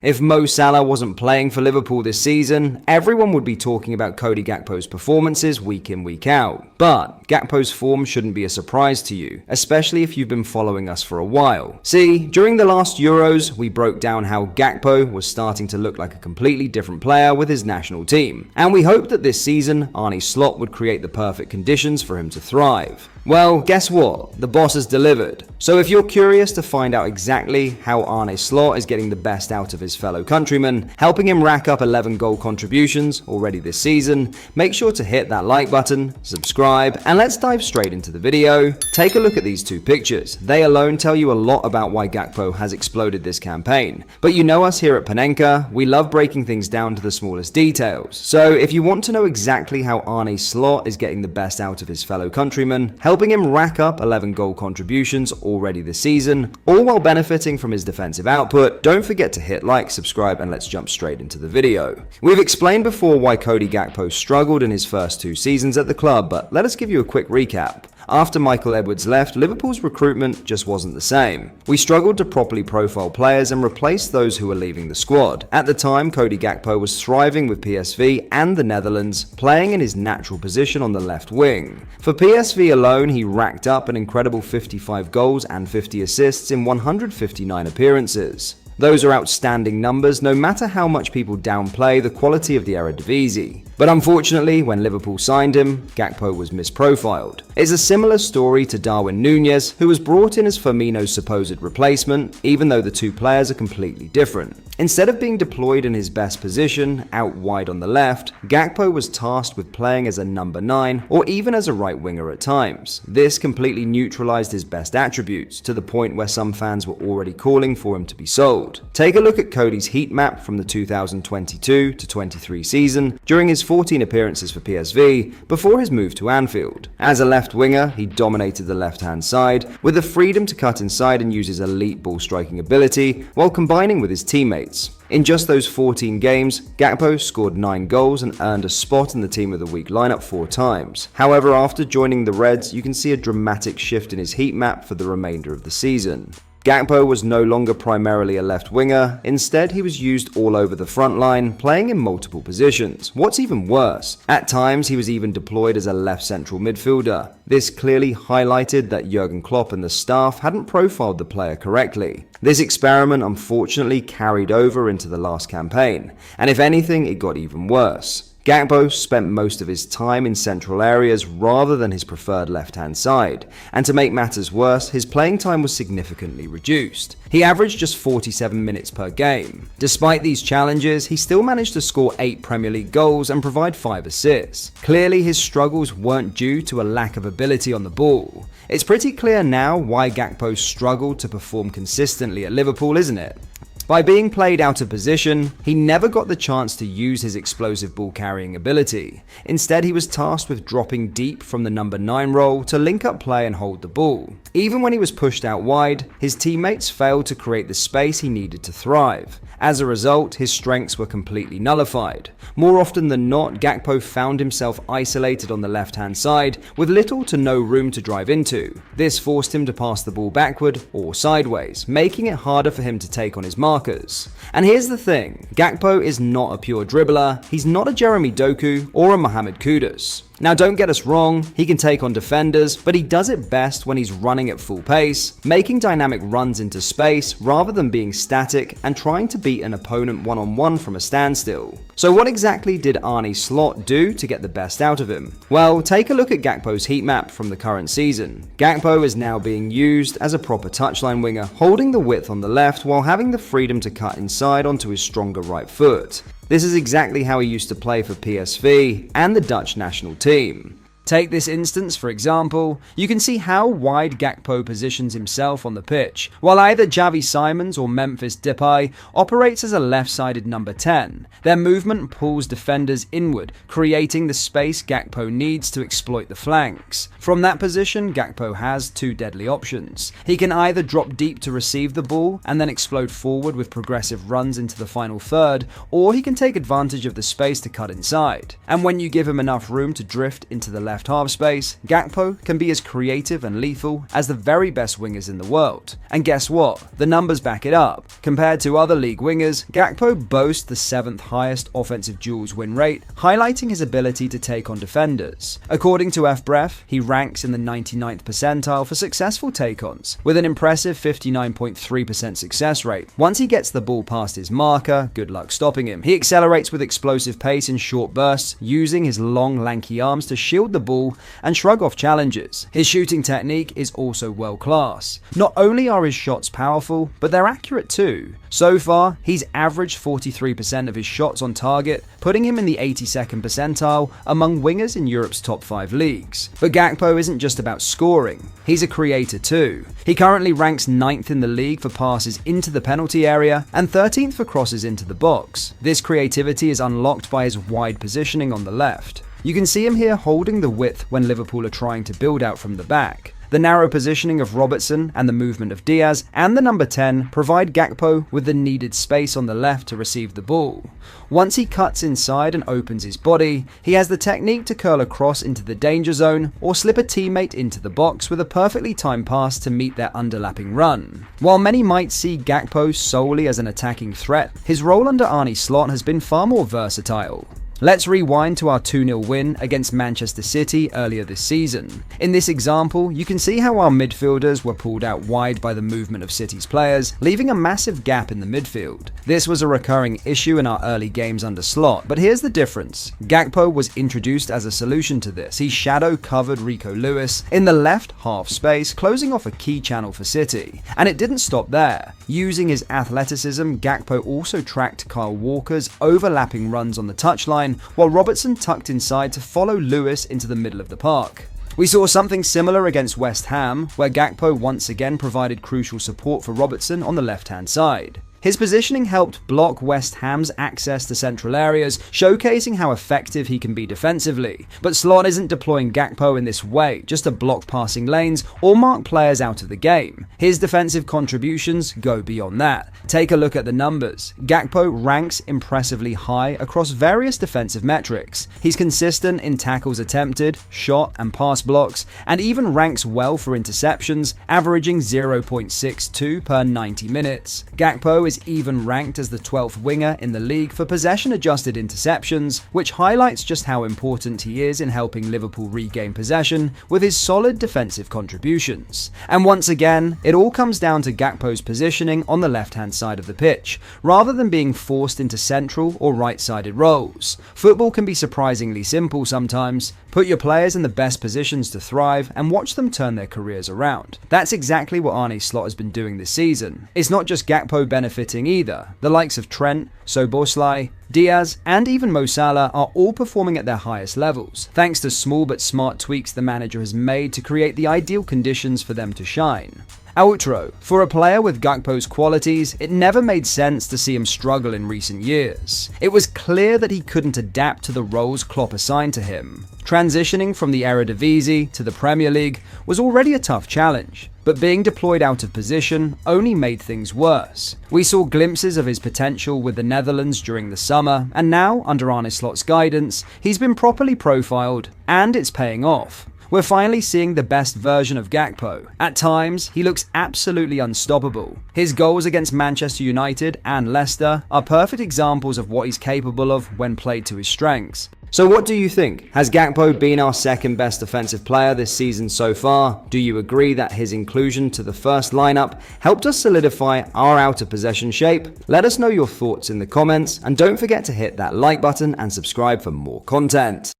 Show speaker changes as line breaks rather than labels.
If Mo Salah wasn't playing for Liverpool this season, everyone would be talking about Cody Gakpo's performances week in, week out. But Gakpo's form shouldn't be a surprise to you, especially if you've been following us for a while. See, during the last Euros, we broke down how Gakpo was starting to look like a completely different player with his national team. And we hoped that this season, Arne would create the perfect conditions for him to thrive. Well, guess what? The boss has delivered. So if you're curious to find out exactly how Arne is getting the best out of his fellow countrymen, helping him rack up 11 goal contributions already this season, make sure to hit that like button, subscribe, and let's dive straight into the video. Take a look at these two pictures. They alone tell you a lot about why Gakpo has exploded this campaign. But you know us here at Panenka, we love breaking things down to the smallest details. So if you want to know exactly how Arne is getting the best out of his fellow countrymen, helping him rack up 11 goal contributions already this season, all while benefiting from his defensive output, don't forget to hit like, subscribe, and let's jump straight into the video. We've explained before why Cody Gakpo struggled in his first 2 seasons at the club, but let us give you a quick recap. After Michael Edwards left, Liverpool's recruitment just wasn't the same. We struggled to properly profile players and replace those who were leaving the squad. At the time, Cody Gakpo was thriving with PSV and the Netherlands, playing in his natural position on the left wing. For PSV alone, he racked up an incredible 55 goals and 50 assists in 159 appearances. Those are outstanding numbers no matter how much people downplay the quality of the Eredivisie. But unfortunately, when Liverpool signed him, Gakpo was misprofiled. It's a similar story to Darwin Núñez, who was brought in as Firmino's supposed replacement, even though the two players are completely different. Instead of being deployed in his best position, out wide on the left, Gakpo was tasked with playing as a number 9 or even as a right winger at times. This completely neutralized his best attributes, to the point where some fans were already calling for him to be sold. Take a look at Cody's heat map from the 2022-23 season during his 14 appearances for PSV before his move to Anfield. As a left winger, he dominated the left-hand side with the freedom to cut inside and use his elite ball-striking ability while combining with his teammates. In just those 14 games, Gakpo scored 9 goals and earned a spot in the Team of the Week lineup 4 times. However, after joining the Reds, you can see a dramatic shift in his heat map for the remainder of the season. Gakpo was no longer primarily a left winger, instead he was used all over the front line, playing in multiple positions. What's even worse, at times he was even deployed as a left central midfielder. This clearly highlighted that Jurgen Klopp and the staff hadn't profiled the player correctly. This experiment unfortunately carried over into the last campaign, and if anything, it got even worse. Gakpo spent most of his time in central areas rather than his preferred left-hand side, and to make matters worse, his playing time was significantly reduced. He averaged just 47 minutes per game. Despite these challenges, he still managed to score 8 Premier League goals and provide 5 assists. Clearly, his struggles weren't due to a lack of ability on the ball. It's pretty clear now why Gakpo struggled to perform consistently at Liverpool, isn't it? By being played out of position, he never got the chance to use his explosive ball-carrying ability. Instead, he was tasked with dropping deep from the number 9 role to link up play and hold the ball. Even when he was pushed out wide, his teammates failed to create the space he needed to thrive. As a result, his strengths were completely nullified. More often than not, Gakpo found himself isolated on the left-hand side with little to no room to drive into. This forced him to pass the ball backward or sideways, making it harder for him to take on his markers. And here's the thing, Gakpo is not a pure dribbler, he's not a Jeremy Doku or a Mohamed Kudus. Now don't get us wrong, he can take on defenders, but he does it best when he's running at full pace, making dynamic runs into space rather than being static and trying to beat an opponent one-on-one from a standstill. So what exactly did Arne do to get the best out of him? Well, take a look at Gakpo's heat map from the current season. Gakpo is now being used as a proper touchline winger, holding the width on the left while having the freedom to cut inside onto his stronger right foot. This is exactly how he used to play for PSV and the Dutch national team. Take this instance, for example, you can see how wide Gakpo positions himself on the pitch, while either Xavi Simons or Memphis Depay operates as a left-sided number 10. Their movement pulls defenders inward, creating the space Gakpo needs to exploit the flanks. From that position, Gakpo has 2 deadly options. He can either drop deep to receive the ball and then explode forward with progressive runs into the final third, or he can take advantage of the space to cut inside. And when you give him enough room to drift into the left left half space, Gakpo can be as creative and lethal as the very best wingers in the world. And guess what? The numbers back it up. Compared to other league wingers, Gakpo boasts the 7th highest offensive duels win rate, highlighting his ability to take on defenders. According to FBref, he ranks in the 99th percentile for successful take-ons, with an impressive 59.3% success rate. Once he gets the ball past his marker, good luck stopping him. He accelerates with explosive pace in short bursts, using his long, lanky arms to shield the ball and shrug off challenges. His shooting technique is also world-class. Not only are his shots powerful, but they're accurate too. So far, he's averaged 43% of his shots on target, putting him in the 82nd percentile among wingers in Europe's top 5 leagues. But Gakpo isn't just about scoring, he's a creator too. He currently ranks 9th in the league for passes into the penalty area and 13th for crosses into the box. This creativity is unlocked by his wide positioning on the left. You can see him here holding the width when Liverpool are trying to build out from the back. The narrow positioning of Robertson and the movement of Diaz and the number 10 provide Gakpo with the needed space on the left to receive the ball. Once he cuts inside and opens his body, he has the technique to curl across into the danger zone or slip a teammate into the box with a perfectly timed pass to meet their underlapping run. While many might see Gakpo solely as an attacking threat, his role under Arne Slot has been far more versatile. Let's rewind to our 2-0 win against Manchester City earlier this season. In this example, you can see how our midfielders were pulled out wide by the movement of City's players, leaving a massive gap in the midfield. This was a recurring issue in our early games under Slot, but here's the difference. Gakpo was introduced as a solution to this. He shadow-covered Rico Lewis in the left half space, closing off a key channel for City. And it didn't stop there. Using his athleticism, Gakpo also tracked Kyle Walker's overlapping runs on the touchline, while Robertson tucked inside to follow Lewis into the middle of the park. We saw something similar against West Ham, where Gakpo once again provided crucial support for Robertson on the left-hand side. His positioning helped block West Ham's access to central areas, showcasing how effective he can be defensively. But Slot isn't deploying Gakpo in this way, just to block passing lanes or mark players out of the game. His defensive contributions go beyond that. Take a look at the numbers. Gakpo ranks impressively high across various defensive metrics. He's consistent in tackles attempted, shot and pass blocks, and even ranks well for interceptions, averaging 0.62 per 90 minutes. Gakpo is even ranked as the 12th winger in the league for possession-adjusted interceptions, which highlights just how important he is in helping Liverpool regain possession with his solid defensive contributions. And once again, it all comes down to Gakpo's positioning on the left-hand side of the pitch, rather than being forced into central or right-sided roles. Football can be surprisingly simple sometimes. Put your players in the best positions to thrive and watch them turn their careers around. That's exactly what Arne Slot has been doing this season. It's not just Gakpo benefiting either. The likes of Trent, Szoboszlai, Diaz, and even Mo Salah are all performing at their highest levels, thanks to small but smart tweaks the manager has made to create the ideal conditions for them to shine. Outro. For a player with Gakpo's qualities, it never made sense to see him struggle in recent years. It was clear that he couldn't adapt to the roles Klopp assigned to him. Transitioning from the Eredivisie to the Premier League was already a tough challenge, but being deployed out of position only made things worse. We saw glimpses of his potential with the Netherlands during the summer, and now, under Arne Slot's guidance, he's been properly profiled, and it's paying off. We're finally seeing the best version of Gakpo. At times, he looks absolutely unstoppable. His goals against Manchester United and Leicester are perfect examples of what he's capable of when played to his strengths. So what do you think? Has Gakpo been our second best defensive player this season so far? Do you agree that his inclusion to the first lineup helped us solidify our outer possession shape? Let us know your thoughts in the comments, and don't forget to hit that like button and subscribe for more content.